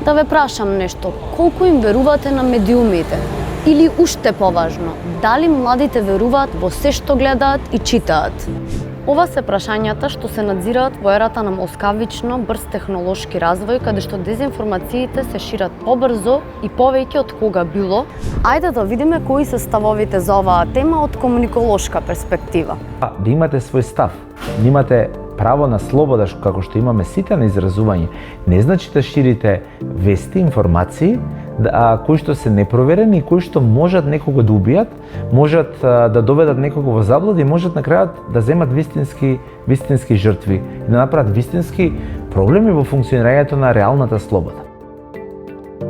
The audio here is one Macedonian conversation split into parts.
Да ве прашам нешто, колку им верувате на медиумите? Или уште поважно, дали младите веруваат во се што гледаат и читаат? Ова се прашањата што се надзираат во ерата на москавично брз технолошки развој, каде што дезинформациите се шират побрзо и повеќе од кога било. Ајде да видиме кои се ставовите за оваа тема од комуниколошка перспектива. Да имате свој став, да имате право на слобода, како што имаме сите на изразување. Не значи да ширите вести, информации, кои што се непроверени и кои што можат некого да убијат, можат да доведат некого во заблуда и можат на крајот да земат вистински жртви и да направат вистински проблеми во функционирањето на реалната слобода.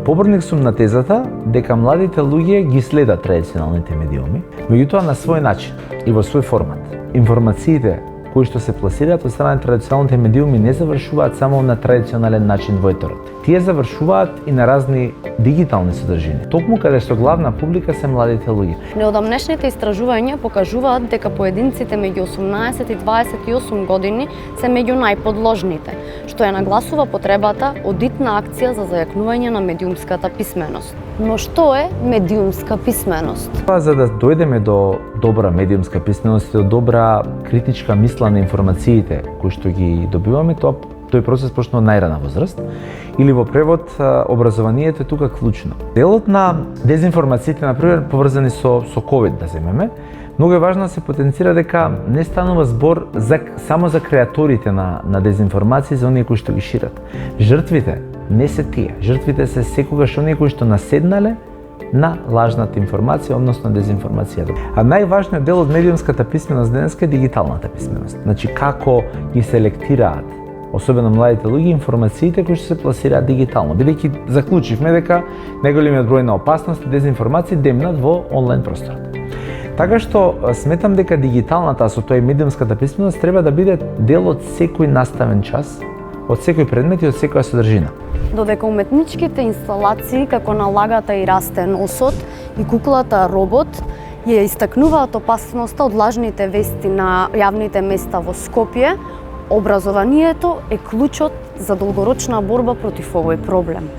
Поборник сум на тезата дека младите луѓе ги следат традиционалните медиуми, меѓутоа на свој начин и во свој формат. Информациите кои што се пласираат од страна на традиционалните медиуми не завршуваат само на традиционален начин во етерот. Тие завршуваат и на разни дигитални содржини, токму каде што главна публика се младите луѓе. Неодамнешните истражувања покажуваат дека поединците меѓу 18 и 28 години се меѓу најподложните, што ја нагласува потребата од итна акција за зајакнување на медиумската писменост. Но што е медиумска писменост? За да дојдеме до добра медиумска писменост и до добра критичка мисла на информациите кои што ги добиваме, тој процес почнува од најрана возраст, или во превод образованието е тука клучно. Делот на дезинформациите, например, поврзани со COVID да земеме, многу е важно да се потенцира дека не станува збор само за креаторите на дезинформации, за оние кои што ги шират. Жртвите не се тие. Жртвите се секогаш оние кои што наседнале на лажната информација, односно дезинформацијата. А најважниот дел од медиумската писменост денеска е дигиталната писменост. Значи како ги селектираат, особено младите луѓе, информациите кои што се пласираат дигитално, бидејќи заклучивме дека најголемиот број на опасности дезинформации демнат во онлайн просторот. Така што сметам дека дигиталната, а со тоа и медиумската писменост треба да биде дел од секој наставен час, од секој предмет и од секоја содржина. Додека уметничките инсталации како налагата и расте носот и куклата робот ја истакнуваат опасноста од лажните вести на јавните места во Скопје, образованието е клучот за долгорочна борба против овој проблем.